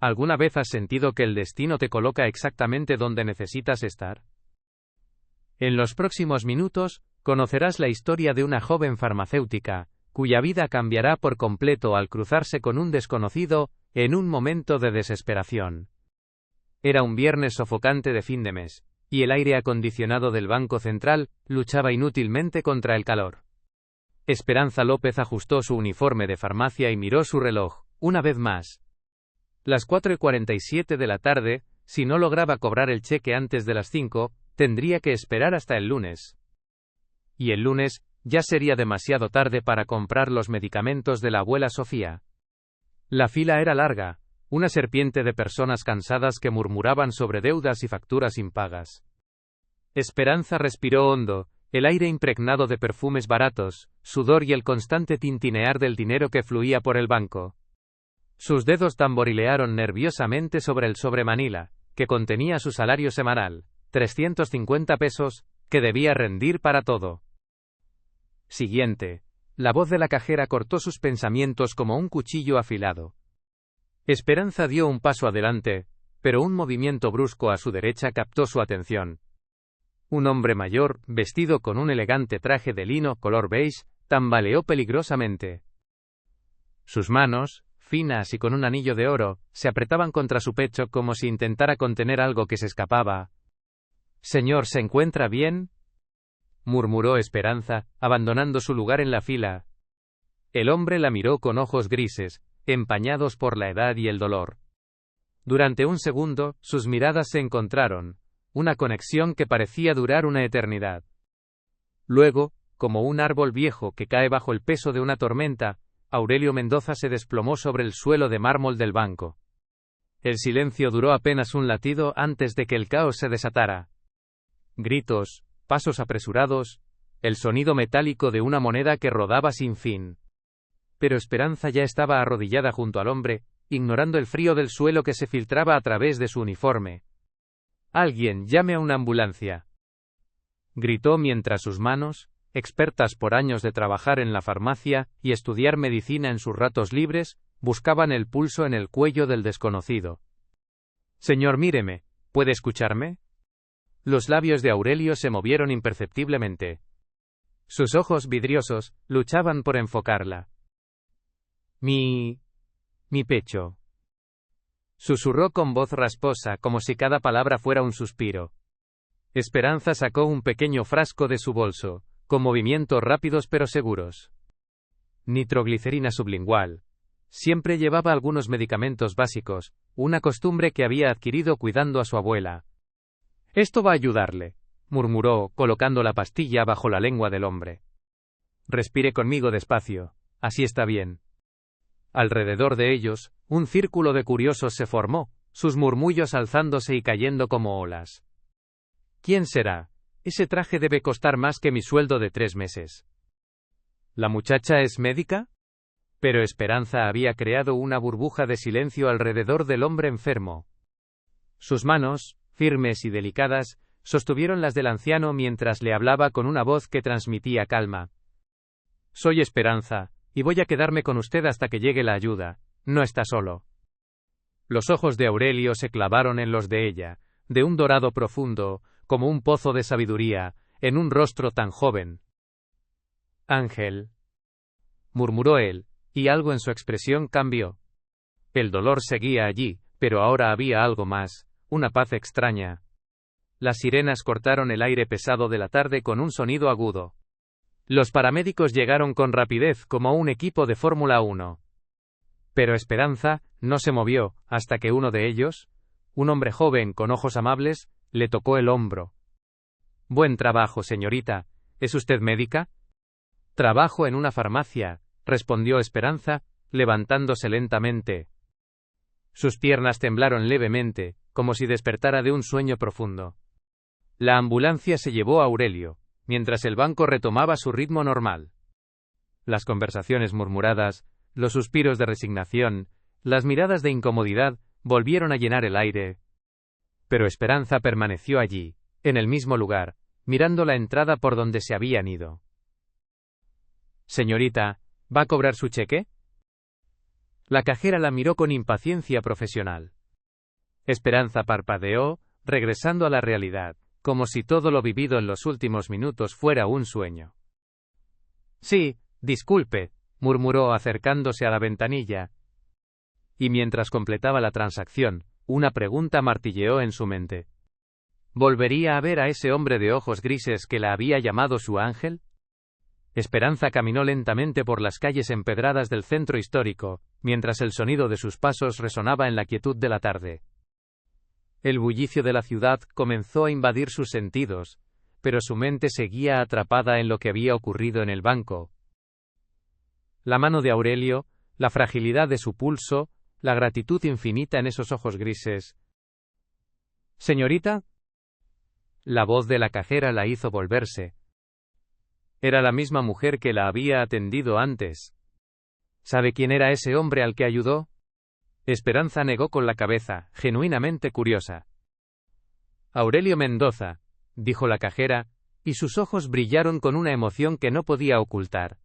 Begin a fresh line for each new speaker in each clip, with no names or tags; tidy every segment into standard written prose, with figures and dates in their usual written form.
¿Alguna vez has sentido que el destino te coloca exactamente donde necesitas estar? En los próximos minutos, conocerás la historia de una joven farmacéutica, cuya vida cambiará por completo al cruzarse con un desconocido, en un momento de desesperación. Era un viernes sofocante de fin de mes, y el aire acondicionado del Banco Central luchaba inútilmente contra el calor. Esperanza López ajustó su uniforme de farmacia y miró su reloj, una vez más. Las 4:47 de la tarde, si no lograba cobrar el cheque antes de las 5, tendría que esperar hasta el lunes. Y el lunes, ya sería demasiado tarde para comprar los medicamentos de la abuela Sofía. La fila era larga, una serpiente de personas cansadas que murmuraban sobre deudas y facturas impagas. Esperanza respiró hondo, el aire impregnado de perfumes baratos, sudor y el constante tintinear del dinero que fluía por el banco. Sus dedos tamborilearon nerviosamente sobre el sobre Manila, que contenía su salario semanal, 350 pesos, que debía rendir para todo. Siguiente. La voz de la cajera cortó sus pensamientos como un cuchillo afilado. Esperanza dio un paso adelante, pero un movimiento brusco a su derecha captó su atención. Un hombre mayor, vestido con un elegante traje de lino color beige, tambaleó peligrosamente. Sus manos, finas y con un anillo de oro, se apretaban contra su pecho como si intentara contener algo que se escapaba. «Señor, ¿se encuentra bien?», murmuró Esperanza, abandonando su lugar en la fila. El hombre la miró con ojos grises, empañados por la edad y el dolor. Durante un segundo, sus miradas se encontraron, una conexión que parecía durar una eternidad. Luego, como un árbol viejo que cae bajo el peso de una tormenta, Aurelio Mendoza se desplomó sobre el suelo de mármol del banco. El silencio duró apenas un latido antes de que el caos se desatara. Gritos, pasos apresurados, el sonido metálico de una moneda que rodaba sin fin. Pero Esperanza ya estaba arrodillada junto al hombre, ignorando el frío del suelo que se filtraba a través de su uniforme. «Alguien, llame a una ambulancia», gritó mientras sus manos, expertas por años de trabajar en la farmacia y estudiar medicina en sus ratos libres, buscaban el pulso en el cuello del desconocido. «Señor, míreme, ¿puede escucharme?». Los labios de Aurelio se movieron imperceptiblemente. Sus ojos vidriosos luchaban por enfocarla. Mi pecho», susurró con voz rasposa, como si cada palabra fuera un suspiro. Esperanza sacó un pequeño frasco de su bolso, con movimientos rápidos pero seguros. Nitroglicerina sublingual. Siempre llevaba algunos medicamentos básicos, una costumbre que había adquirido cuidando a su abuela. «Esto va a ayudarle», murmuró, colocando la pastilla bajo la lengua del hombre. «Respire conmigo despacio, así está bien». Alrededor de ellos, un círculo de curiosos se formó, sus murmullos alzándose y cayendo como olas. «¿Quién será? Ese traje debe costar más que mi sueldo de 3 meses. ¿La muchacha es médica?». Pero Esperanza había creado una burbuja de silencio alrededor del hombre enfermo. Sus manos, firmes y delicadas, sostuvieron las del anciano mientras le hablaba con una voz que transmitía calma. «Soy Esperanza, y voy a quedarme con usted hasta que llegue la ayuda. No está solo». Los ojos de Aurelio se clavaron en los de ella, de un dorado profundo, como un pozo de sabiduría, en un rostro tan joven. «Ángel», murmuró él, y algo en su expresión cambió. El dolor seguía allí, pero ahora había algo más, una paz extraña. Las sirenas cortaron el aire pesado de la tarde con un sonido agudo. Los paramédicos llegaron con rapidez como un equipo de Fórmula 1. Pero Esperanza no se movió hasta que uno de ellos, un hombre joven con ojos amables, le tocó el hombro. «Buen trabajo, señorita. ¿Es usted médica?». «Trabajo en una farmacia», respondió Esperanza, levantándose lentamente. Sus piernas temblaron levemente, como si despertara de un sueño profundo. La ambulancia se llevó a Aurelio, mientras el banco retomaba su ritmo normal. Las conversaciones murmuradas, los suspiros de resignación, las miradas de incomodidad, volvieron a llenar el aire. Pero Esperanza permaneció allí, en el mismo lugar, mirando la entrada por donde se habían ido. «Señorita, ¿va a cobrar su cheque?». La cajera la miró con impaciencia profesional. Esperanza parpadeó, regresando a la realidad, como si todo lo vivido en los últimos minutos fuera un sueño. Sí, disculpe, murmuró acercándose a la ventanilla. Y mientras completaba la transacción, una pregunta martilleó en su mente. ¿Volvería a ver a ese hombre de ojos grises que la había llamado su ángel? Esperanza caminó lentamente por las calles empedradas del centro histórico, mientras el sonido de sus pasos resonaba en la quietud de la tarde. El bullicio de la ciudad comenzó a invadir sus sentidos, pero su mente seguía atrapada en lo que había ocurrido en el banco. La mano de Aurelio, la fragilidad de su pulso, la gratitud infinita en esos ojos grises. ¿Señorita? La voz de la cajera la hizo volverse. Era la misma mujer que la había atendido antes. ¿Sabe quién era ese hombre al que ayudó? Esperanza negó con la cabeza, genuinamente curiosa. Aurelio Mendoza, dijo la cajera, y sus ojos brillaron con una emoción que no podía ocultar.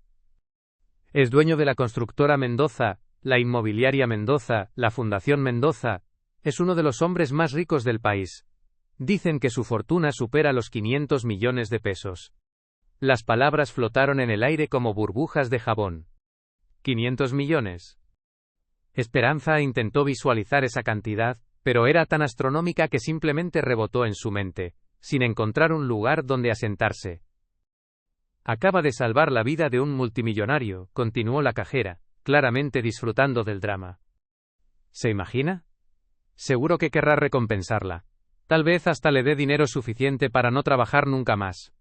Es dueño de la constructora Mendoza, la inmobiliaria Mendoza, la Fundación Mendoza. Es uno de los hombres más ricos del país. Dicen que su fortuna supera los 500 millones de pesos. Las palabras flotaron en el aire como burbujas de jabón. ¿500 millones? Esperanza intentó visualizar esa cantidad, pero era tan astronómica que simplemente rebotó en su mente, sin encontrar un lugar donde asentarse. Acaba de salvar la vida de un multimillonario, continuó la cajera, claramente disfrutando del drama. ¿Se imagina? Seguro que querrá recompensarla. Tal vez hasta le dé dinero suficiente para no trabajar nunca más.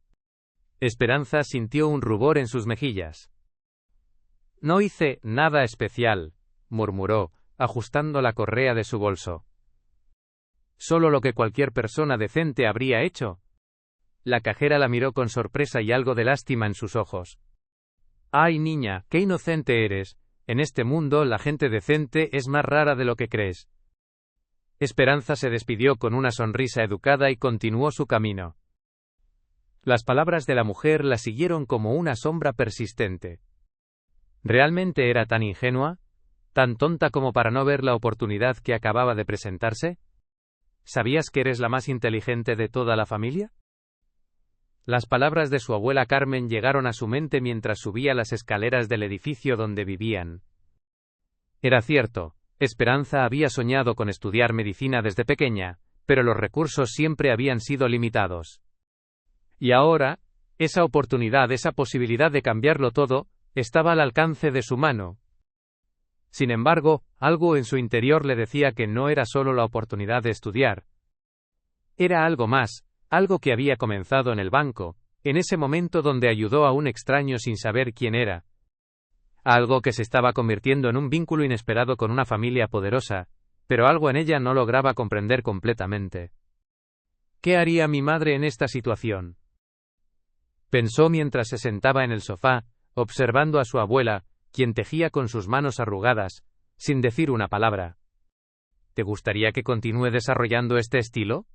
Esperanza sintió un rubor en sus mejillas. No hice nada especial, murmuró, ajustando la correa de su bolso. Solo lo que cualquier persona decente habría hecho. La cajera la miró con sorpresa y algo de lástima en sus ojos. Ay, niña, qué inocente eres. En este mundo la gente decente es más rara de lo que crees. Esperanza se despidió con una sonrisa educada y continuó su camino. Las palabras de la mujer la siguieron como una sombra persistente. ¿Realmente era tan ingenua? ¿Tan tonta como para no ver la oportunidad que acababa de presentarse? ¿Sabías que eres la más inteligente de toda la familia? Las palabras de su abuela Carmen llegaron a su mente mientras subía las escaleras del edificio donde vivían. Era cierto. Esperanza había soñado con estudiar medicina desde pequeña, pero los recursos siempre habían sido limitados. Y ahora, esa oportunidad, esa posibilidad de cambiarlo todo, estaba al alcance de su mano. Sin embargo, algo en su interior le decía que no era solo la oportunidad de estudiar. Era algo más, algo que había comenzado en el banco, en ese momento donde ayudó a un extraño sin saber quién era. Algo que se estaba convirtiendo en un vínculo inesperado con una familia poderosa, pero algo en ella no lograba comprender completamente. ¿Qué haría mi madre en esta situación? Pensó mientras se sentaba en el sofá, observando a su abuela, quien tejía con sus manos arrugadas, sin decir una palabra. ¿Te gustaría que continúe desarrollando este estilo?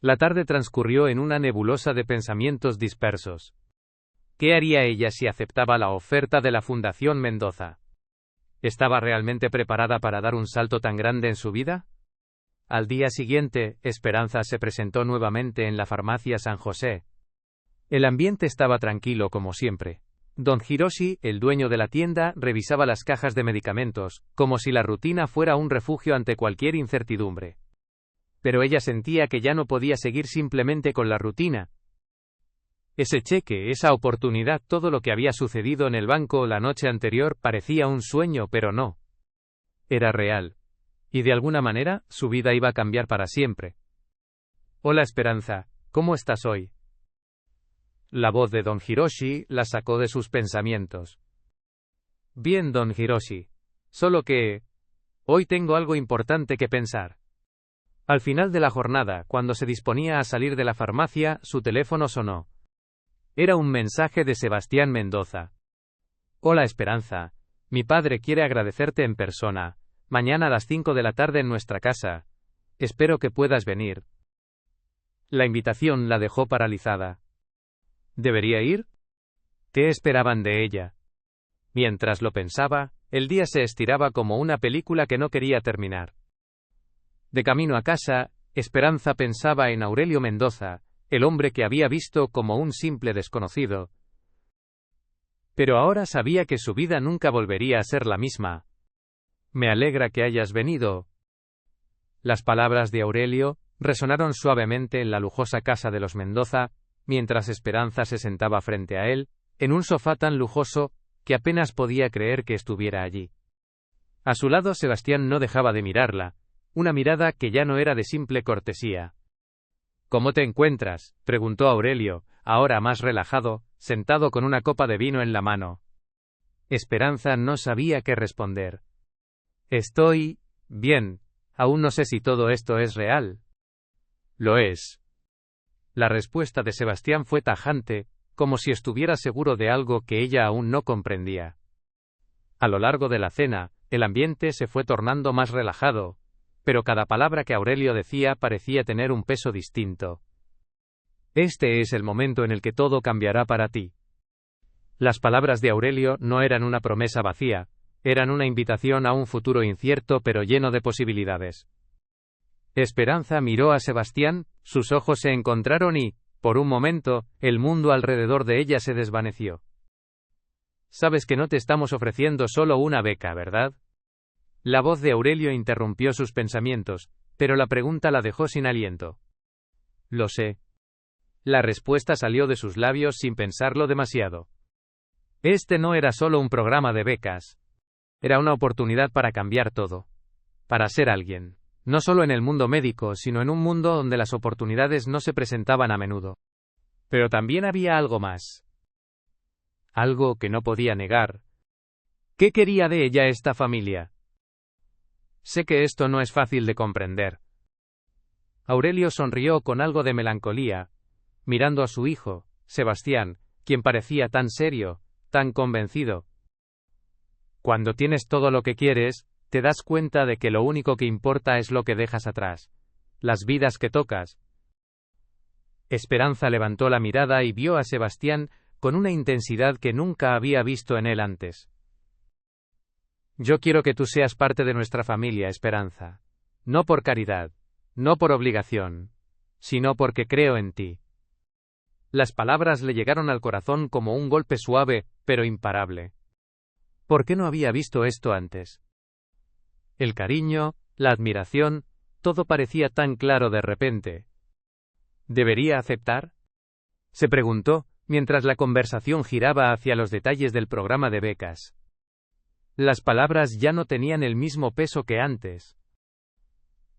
La tarde transcurrió en una nebulosa de pensamientos dispersos. ¿Qué haría ella si aceptaba la oferta de la Fundación Mendoza? ¿Estaba realmente preparada para dar un salto tan grande en su vida? Al día siguiente, Esperanza se presentó nuevamente en la farmacia San José. El ambiente estaba tranquilo como siempre. Don Hiroshi, el dueño de la tienda, revisaba las cajas de medicamentos, como si la rutina fuera un refugio ante cualquier incertidumbre. Pero ella sentía que ya no podía seguir simplemente con la rutina. Ese cheque, esa oportunidad, todo lo que había sucedido en el banco la noche anterior parecía un sueño, pero no. Era real. Y de alguna manera, su vida iba a cambiar para siempre. Hola Esperanza, ¿cómo estás hoy? La voz de Don Hiroshi la sacó de sus pensamientos. Bien, Don Hiroshi. Solo que... hoy tengo algo importante que pensar. Al final de la jornada, cuando se disponía a salir de la farmacia, su teléfono sonó. Era un mensaje de Sebastián Mendoza. Hola Esperanza, mi padre quiere agradecerte en persona, mañana a las 5 de la tarde en nuestra casa. Espero que puedas venir. La invitación la dejó paralizada. ¿Debería ir? ¿Qué esperaban de ella? Mientras lo pensaba, El día se estiraba como una película que no quería terminar. De camino a casa, Esperanza pensaba en Aurelio Mendoza, el hombre que había visto como un simple desconocido. Pero ahora sabía que su vida nunca volvería a ser la misma. Me alegra que hayas venido. Las palabras de Aurelio resonaron suavemente en la lujosa casa de los Mendoza, mientras Esperanza se sentaba frente a él, en un sofá tan lujoso que apenas podía creer que estuviera allí. A su lado Sebastián no dejaba de mirarla, una mirada que ya no era de simple cortesía. ¿Cómo te encuentras?, preguntó Aurelio, ahora más relajado, sentado con una copa de vino en la mano. Esperanza no sabía qué responder. Estoy bien, aún no sé si todo esto es real. Lo es. La respuesta de Sebastián fue tajante, como si estuviera seguro de algo que ella aún no comprendía. A lo largo de la cena, el ambiente se fue tornando más relajado, pero cada palabra que Aurelio decía parecía tener un peso distinto. Este es el momento en el que todo cambiará para ti. Las palabras de Aurelio no eran una promesa vacía, eran una invitación a un futuro incierto pero lleno de posibilidades. Esperanza miró a Sebastián, sus ojos se encontraron y, por un momento, el mundo alrededor de ella se desvaneció. Sabes que no te estamos ofreciendo solo una beca, ¿verdad? La voz de Aurelio interrumpió sus pensamientos, pero la pregunta la dejó sin aliento. Lo sé. La respuesta salió de sus labios sin pensarlo demasiado. Este no era solo un programa de becas. Era una oportunidad para cambiar todo. Para ser alguien. No solo en el mundo médico, sino en un mundo donde las oportunidades no se presentaban a menudo. Pero también había algo más. Algo que no podía negar. ¿Qué quería de ella esta familia? Sé que esto no es fácil de comprender. Aurelio sonrió con algo de melancolía, mirando a su hijo, Sebastián, quien parecía tan serio, tan convencido. Cuando tienes todo lo que quieres, te das cuenta de que lo único que importa es lo que dejas atrás, las vidas que tocas. Esperanza levantó la mirada y vio a Sebastián con una intensidad que nunca había visto en él antes. Yo quiero que tú seas parte de nuestra familia, Esperanza. No por caridad, no por obligación, sino porque creo en ti. Las palabras le llegaron al corazón como un golpe suave, pero imparable. ¿Por qué no había visto esto antes? El cariño, la admiración, todo parecía tan claro de repente. ¿Debería aceptar?, se preguntó, mientras la conversación giraba hacia los detalles del programa de becas. Las palabras ya no tenían el mismo peso que antes.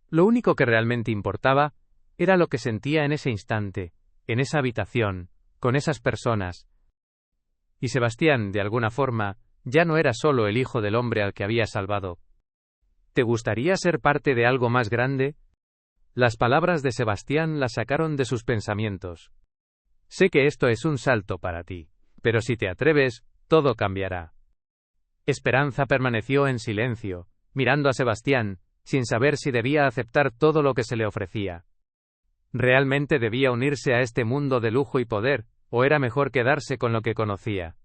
Lo único que realmente importaba era lo que sentía en ese instante, en esa habitación, con esas personas. Y Sebastián, de alguna forma, ya no era solo el hijo del hombre al que había salvado. ¿Te gustaría ser parte de algo más grande? Las palabras de Sebastián la sacaron de sus pensamientos. Sé que esto es un salto para ti, pero si te atreves, todo cambiará. Esperanza permaneció en silencio, mirando a Sebastián, sin saber si debía aceptar todo lo que se le ofrecía. ¿Realmente debía unirse a este mundo de lujo y poder, o era mejor quedarse con lo que conocía?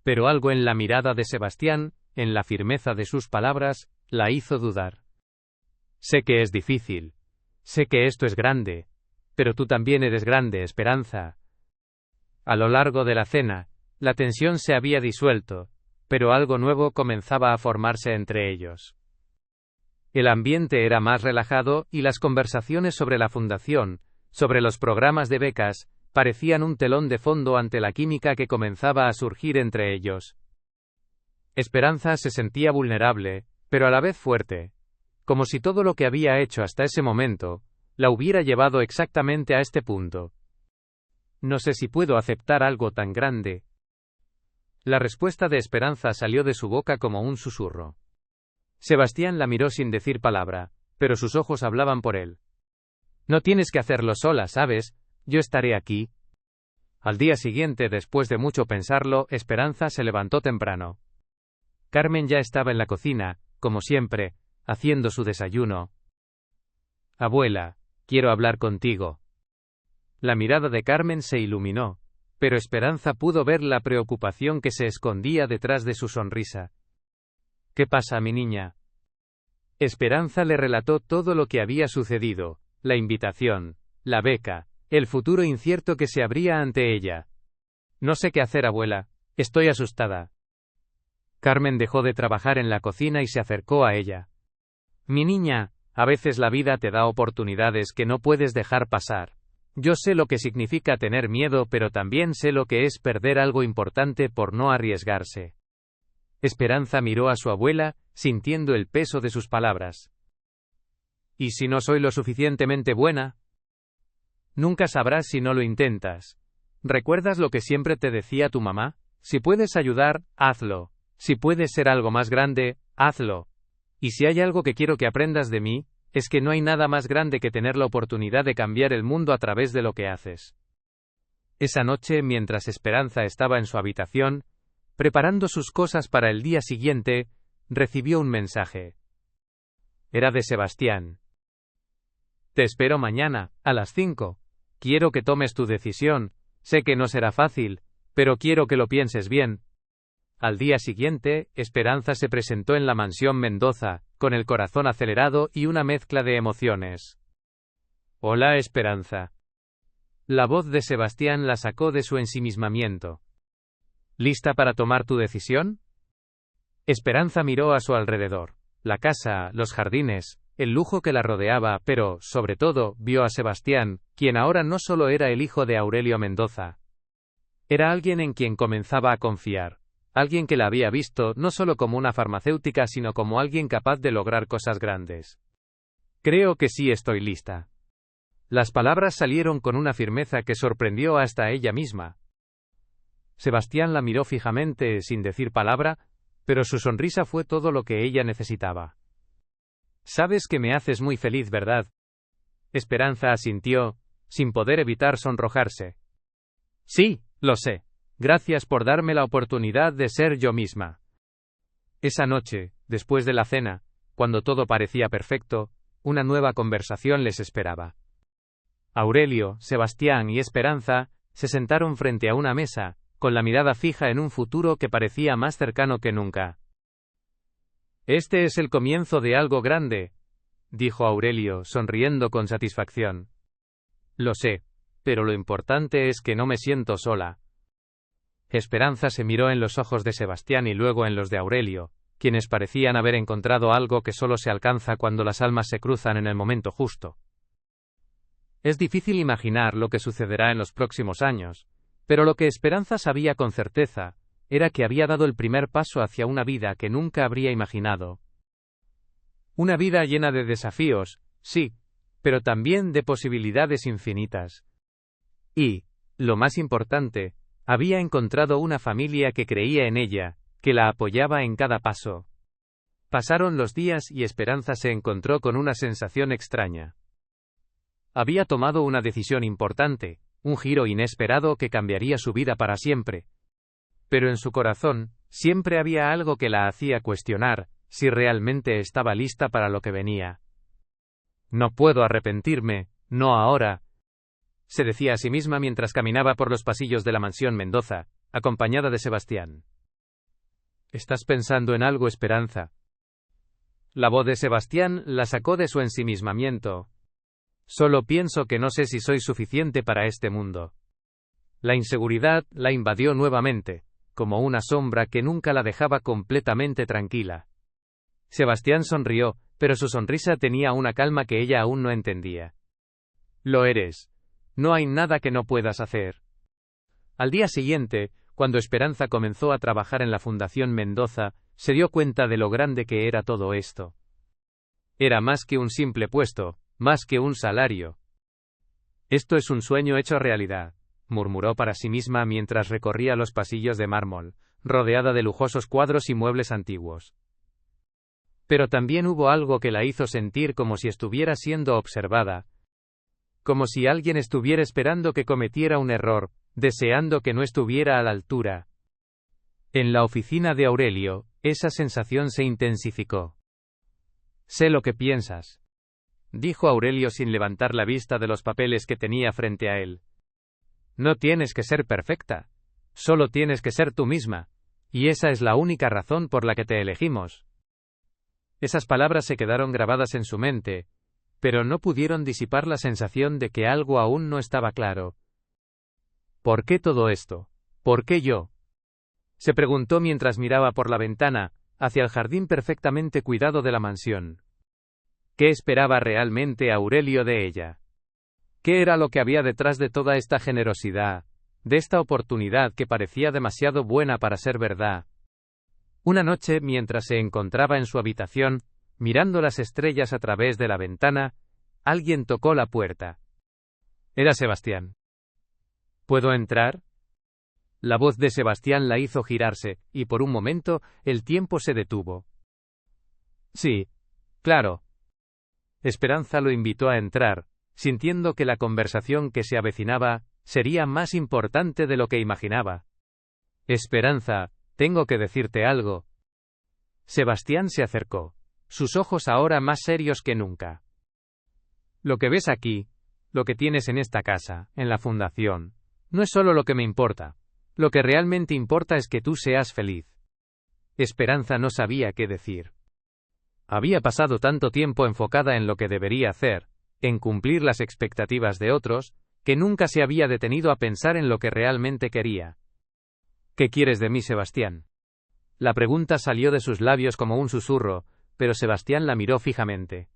Pero algo en la mirada de Sebastián, en la firmeza de sus palabras, la hizo dudar. Sé que es difícil. Sé que esto es grande. Pero tú también eres grande, Esperanza. A lo largo de la cena, la tensión se había disuelto, pero algo nuevo comenzaba a formarse entre ellos. El ambiente era más relajado y las conversaciones sobre la fundación, sobre los programas de becas, parecían un telón de fondo ante la química que comenzaba a surgir entre ellos. Esperanza se sentía vulnerable, pero a la vez fuerte, como si todo lo que había hecho hasta ese momento la hubiera llevado exactamente a este punto. No sé si puedo aceptar algo tan grande. La respuesta de Esperanza salió de su boca como un susurro. Sebastián la miró sin decir palabra, pero sus ojos hablaban por él. No tienes que hacerlo sola, ¿sabes? Yo estaré aquí. Al día siguiente, después de mucho pensarlo, Esperanza se levantó temprano. Carmen ya estaba en la cocina, como siempre, haciendo su desayuno. Abuela, quiero hablar contigo. La mirada de Carmen se iluminó, pero Esperanza pudo ver la preocupación que se escondía detrás de su sonrisa. ¿Qué pasa, mi niña? Esperanza le relató todo lo que había sucedido, la invitación, la beca, el futuro incierto que se abría ante ella. No sé qué hacer, abuela. Estoy asustada. Carmen dejó de trabajar en la cocina y se acercó a ella. Mi niña, a veces la vida te da oportunidades que no puedes dejar pasar. Yo sé lo que significa tener miedo, pero también sé lo que es perder algo importante por no arriesgarse. Esperanza miró a su abuela, sintiendo el peso de sus palabras. ¿Y si no soy lo suficientemente buena? Nunca sabrás si no lo intentas. ¿Recuerdas lo que siempre te decía tu mamá? Si puedes ayudar, hazlo. Si puedes ser algo más grande, hazlo. Y si hay algo que quiero que aprendas de mí, es que no hay nada más grande que tener la oportunidad de cambiar el mundo a través de lo que haces. Esa noche, mientras Esperanza estaba en su habitación, preparando sus cosas para el día siguiente, recibió un mensaje. Era de Sebastián. Te espero mañana, a las 5. Quiero que tomes tu decisión. Sé que no será fácil, pero quiero que lo pienses bien. Al día siguiente, Esperanza se presentó en la mansión Mendoza, con el corazón acelerado y una mezcla de emociones. Hola, Esperanza. La voz de Sebastián la sacó de su ensimismamiento. ¿Lista para tomar tu decisión? Esperanza miró a su alrededor. La casa, los jardines, el lujo que la rodeaba, pero, sobre todo, vio a Sebastián, quien ahora no solo era el hijo de Aurelio Mendoza. Era alguien en quien comenzaba a confiar. Alguien que la había visto no solo como una farmacéutica, sino como alguien capaz de lograr cosas grandes. Creo que sí estoy lista. Las palabras salieron con una firmeza que sorprendió hasta a ella misma. Sebastián la miró fijamente, sin decir palabra, pero su sonrisa fue todo lo que ella necesitaba. Sabes que me haces muy feliz, ¿verdad? Esperanza asintió, sin poder evitar sonrojarse. Sí, lo sé. Gracias por darme la oportunidad de ser yo misma. Esa noche, después de la cena, cuando todo parecía perfecto, una nueva conversación les esperaba. Aurelio, Sebastián y Esperanza se sentaron frente a una mesa, con la mirada fija en un futuro que parecía más cercano que nunca. Este es el comienzo de algo grande, dijo Aurelio, sonriendo con satisfacción. Lo sé, pero lo importante es que no me siento sola. Esperanza se miró en los ojos de Sebastián y luego en los de Aurelio, quienes parecían haber encontrado algo que solo se alcanza cuando las almas se cruzan en el momento justo. Es difícil imaginar lo que sucederá en los próximos años, pero lo que Esperanza sabía con certeza era que había dado el primer paso hacia una vida que nunca habría imaginado. Una vida llena de desafíos, sí, pero también de posibilidades infinitas. Y, lo más importante, había encontrado una familia que creía en ella, que la apoyaba en cada paso. Pasaron los días y Esperanza se encontró con una sensación extraña. Había tomado una decisión importante, un giro inesperado que cambiaría su vida para siempre. Pero en su corazón, siempre había algo que la hacía cuestionar si realmente estaba lista para lo que venía. No puedo arrepentirme, no ahora, se decía a sí misma mientras caminaba por los pasillos de la mansión Mendoza, acompañada de Sebastián. ¿Estás pensando en algo, Esperanza? La voz de Sebastián la sacó de su ensimismamiento. Solo pienso que no sé si soy suficiente para este mundo. La inseguridad la invadió nuevamente, como una sombra que nunca la dejaba completamente tranquila. Sebastián sonrió, pero su sonrisa tenía una calma que ella aún no entendía. Lo eres. No hay nada que no puedas hacer. Al día siguiente, cuando Esperanza comenzó a trabajar en la Fundación Mendoza, se dio cuenta de lo grande que era todo esto. Era más que un simple puesto, más que un salario. Esto es un sueño hecho realidad, murmuró para sí misma mientras recorría los pasillos de mármol, rodeada de lujosos cuadros y muebles antiguos. Pero también hubo algo que la hizo sentir como si estuviera siendo observada, como si alguien estuviera esperando que cometiera un error, deseando que no estuviera a la altura. En la oficina de Aurelio, esa sensación se intensificó. Sé lo que piensas, dijo Aurelio sin levantar la vista de los papeles que tenía frente a él. No tienes que ser perfecta, solo tienes que ser tú misma, y esa es la única razón por la que te elegimos. Esas palabras se quedaron grabadas en su mente, pero no pudieron disipar la sensación de que algo aún no estaba claro. ¿Por qué todo esto? ¿Por qué yo? Se preguntó mientras miraba por la ventana, hacia el jardín perfectamente cuidado de la mansión. ¿Qué esperaba realmente Aurelio de ella? ¿Qué era lo que había detrás de toda esta generosidad, de esta oportunidad que parecía demasiado buena para ser verdad? Una noche, mientras se encontraba en su habitación, mirando las estrellas a través de la ventana, alguien tocó la puerta. Era Sebastián. ¿Puedo entrar? La voz de Sebastián la hizo girarse, y por un momento, el tiempo se detuvo. Sí, claro. Esperanza lo invitó a entrar, sintiendo que la conversación que se avecinaba sería más importante de lo que imaginaba. Esperanza, tengo que decirte algo. Sebastián se acercó, sus ojos ahora más serios que nunca. Lo que ves aquí, lo que tienes en esta casa, en la fundación, no es solo lo que me importa. Lo que realmente importa es que tú seas feliz. Esperanza no sabía qué decir. Había pasado tanto tiempo enfocada en lo que debería hacer, en cumplir las expectativas de otros, que nunca se había detenido a pensar en lo que realmente quería. ¿Qué quieres de mí, Sebastián? La pregunta salió de sus labios como un susurro, pero Sebastián la miró fijamente.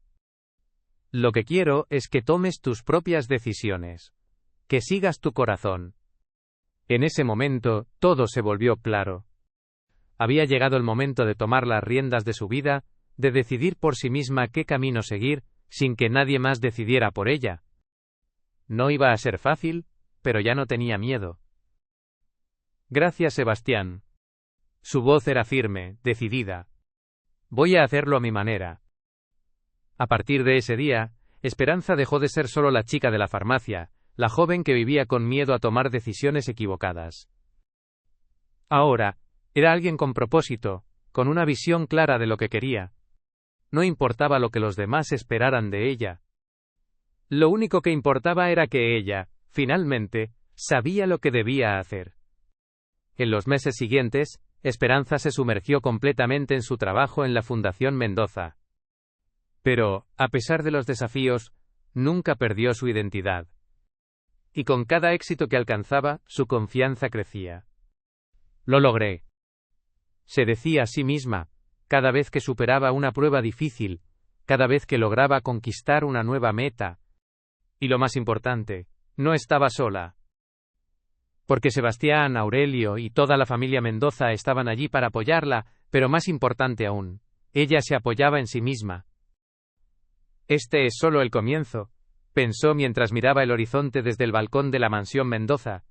Lo que quiero es que tomes tus propias decisiones. Que sigas tu corazón. En ese momento, todo se volvió claro. Había llegado el momento de tomar las riendas de su vida, de decidir por sí misma qué camino seguir, sin que nadie más decidiera por ella. No iba a ser fácil, pero ya no tenía miedo. Gracias, Sebastián. Su voz era firme, decidida. Voy a hacerlo a mi manera. A partir de ese día, Esperanza dejó de ser solo la chica de la farmacia, la joven que vivía con miedo a tomar decisiones equivocadas. Ahora, era alguien con propósito, con una visión clara de lo que quería. No importaba lo que los demás esperaran de ella. Lo único que importaba era que ella, finalmente, sabía lo que debía hacer. En los meses siguientes, Esperanza se sumergió completamente en su trabajo en la Fundación Mendoza. Pero, a pesar de los desafíos, nunca perdió su identidad. Y con cada éxito que alcanzaba, su confianza crecía. Lo logré. Se decía a sí misma, cada vez que superaba una prueba difícil, cada vez que lograba conquistar una nueva meta. Y lo más importante, no estaba sola. Porque Sebastián, Aurelio y toda la familia Mendoza estaban allí para apoyarla, pero más importante aún, ella se apoyaba en sí misma. Este es solo el comienzo, pensó mientras miraba el horizonte desde el balcón de la mansión Mendoza.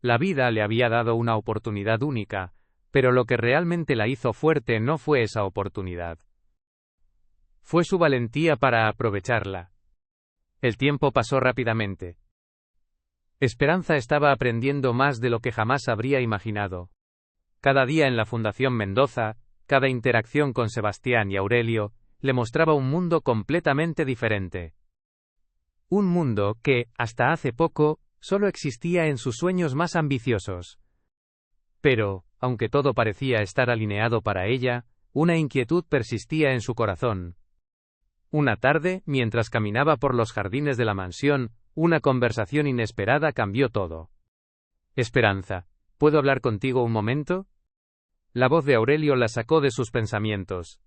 La vida le había dado una oportunidad única, pero lo que realmente la hizo fuerte no fue esa oportunidad. Fue su valentía para aprovecharla. El tiempo pasó rápidamente. Esperanza estaba aprendiendo más de lo que jamás habría imaginado. Cada día en la Fundación Mendoza, cada interacción con Sebastián y Aurelio, le mostraba un mundo completamente diferente. Un mundo que, hasta hace poco, solo existía en sus sueños más ambiciosos. Pero, aunque todo parecía estar alineado para ella, una inquietud persistía en su corazón. Una tarde, mientras caminaba por los jardines de la mansión, una conversación inesperada cambió todo. Esperanza, ¿puedo hablar contigo un momento? La voz de Aurelio la sacó de sus pensamientos.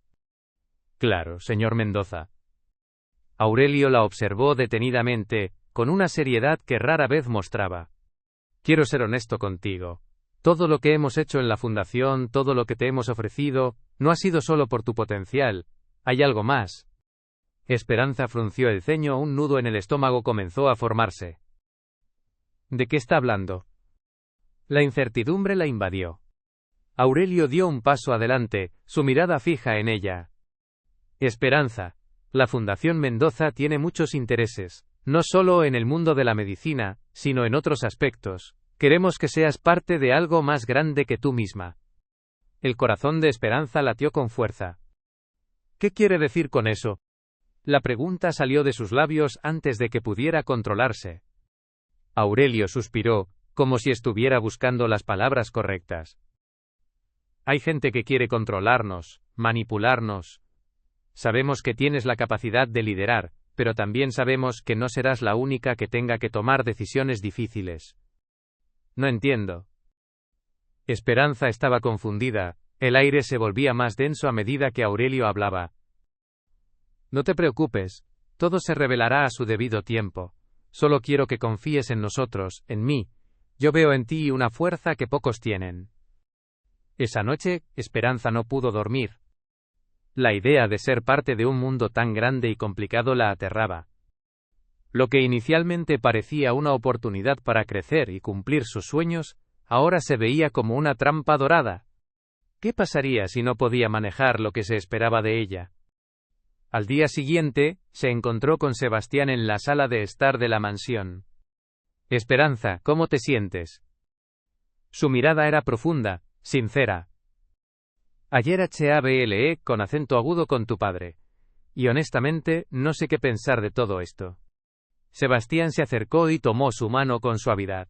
Claro, señor Mendoza. Aurelio la observó detenidamente, con una seriedad que rara vez mostraba. Quiero ser honesto contigo. Todo lo que hemos hecho en la fundación, todo lo que te hemos ofrecido, no ha sido solo por tu potencial. Hay algo más. Esperanza frunció el ceño, un nudo en el estómago comenzó a formarse. ¿De qué está hablando? La incertidumbre la invadió. Aurelio dio un paso adelante, su mirada fija en ella. Esperanza, la Fundación Mendoza tiene muchos intereses, no solo en el mundo de la medicina, sino en otros aspectos. Queremos que seas parte de algo más grande que tú misma. El corazón de Esperanza latió con fuerza. ¿Qué quiere decir con eso? La pregunta salió de sus labios antes de que pudiera controlarse. Aurelio suspiró, como si estuviera buscando las palabras correctas. Hay gente que quiere controlarnos, manipularnos, Sabemos que tienes la capacidad de liderar, pero también sabemos que no serás la única que tenga que tomar decisiones difíciles. No entiendo. Esperanza estaba confundida, el aire se volvía más denso a medida que Aurelio hablaba. No te preocupes, todo se revelará a su debido tiempo. Solo quiero que confíes en nosotros, en mí. Yo veo en ti una fuerza que pocos tienen. Esa noche, Esperanza no pudo dormir. La idea de ser parte de un mundo tan grande y complicado la aterraba. Lo que inicialmente parecía una oportunidad para crecer y cumplir sus sueños, ahora se veía como una trampa dorada. ¿Qué pasaría si no podía manejar lo que se esperaba de ella? Al día siguiente, se encontró con Sebastián en la sala de estar de la mansión. Esperanza, ¿cómo te sientes? Su mirada era profunda, sincera. Ayer hablé con acento agudo con tu padre. Y honestamente, no sé qué pensar de todo esto. Sebastián se acercó y tomó su mano con suavidad.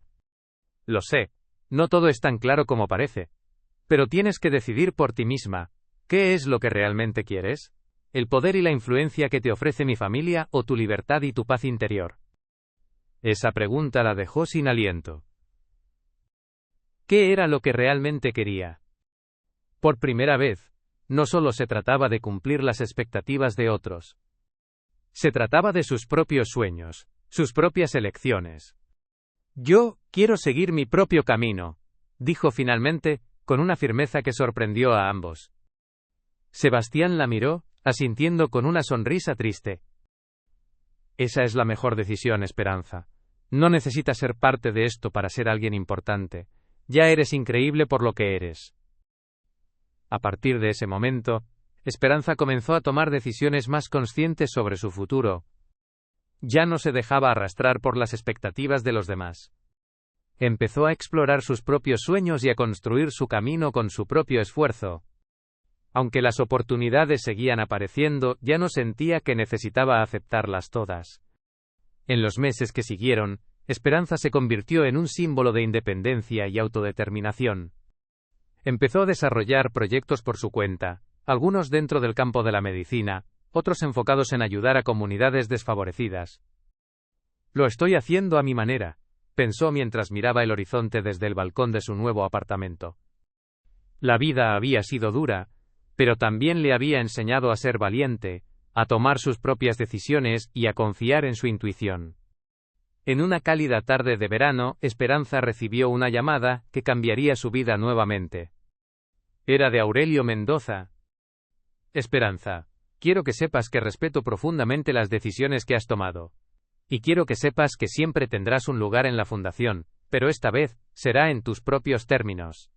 Lo sé, no todo es tan claro como parece. Pero tienes que decidir por ti misma. ¿Qué es lo que realmente quieres? ¿El poder y la influencia que te ofrece mi familia o tu libertad y tu paz interior? Esa pregunta la dejó sin aliento. ¿Qué era lo que realmente quería? Por primera vez, no solo se trataba de cumplir las expectativas de otros. Se trataba de sus propios sueños, sus propias elecciones. Yo quiero seguir mi propio camino, dijo finalmente, con una firmeza que sorprendió a ambos. Sebastián la miró, asintiendo con una sonrisa triste. Esa es la mejor decisión, Esperanza. No necesitas ser parte de esto para ser alguien importante. Ya eres increíble por lo que eres. A partir de ese momento, Esperanza comenzó a tomar decisiones más conscientes sobre su futuro. Ya no se dejaba arrastrar por las expectativas de los demás. Empezó a explorar sus propios sueños y a construir su camino con su propio esfuerzo. Aunque las oportunidades seguían apareciendo, ya no sentía que necesitaba aceptarlas todas. En los meses que siguieron, Esperanza se convirtió en un símbolo de independencia y autodeterminación. Empezó a desarrollar proyectos por su cuenta, algunos dentro del campo de la medicina, otros enfocados en ayudar a comunidades desfavorecidas. Lo estoy haciendo a mi manera, pensó mientras miraba el horizonte desde el balcón de su nuevo apartamento. La vida había sido dura, pero también le había enseñado a ser valiente, a tomar sus propias decisiones y a confiar en su intuición. En una cálida tarde de verano, Esperanza recibió una llamada que cambiaría su vida nuevamente. Era de Aurelio Mendoza. Esperanza, quiero que sepas que respeto profundamente las decisiones que has tomado. Y quiero que sepas que siempre tendrás un lugar en la fundación, pero esta vez, será en tus propios términos.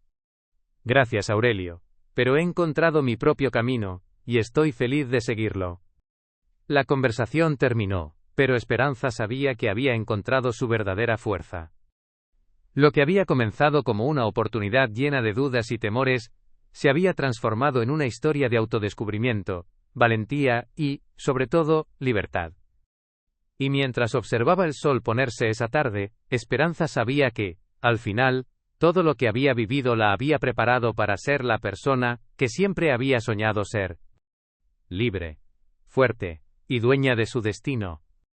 Gracias, Aurelio. Pero he encontrado mi propio camino, y estoy feliz de seguirlo. La conversación terminó, pero Esperanza sabía que había encontrado su verdadera fuerza. Lo que había comenzado como una oportunidad llena de dudas y temores, se había transformado en una historia de autodescubrimiento, valentía y, sobre todo, libertad. Y mientras observaba el sol ponerse esa tarde, Esperanza sabía que, al final, todo lo que había vivido la había preparado para ser la persona que siempre había soñado ser. Libre, fuerte, y dueña de su destino.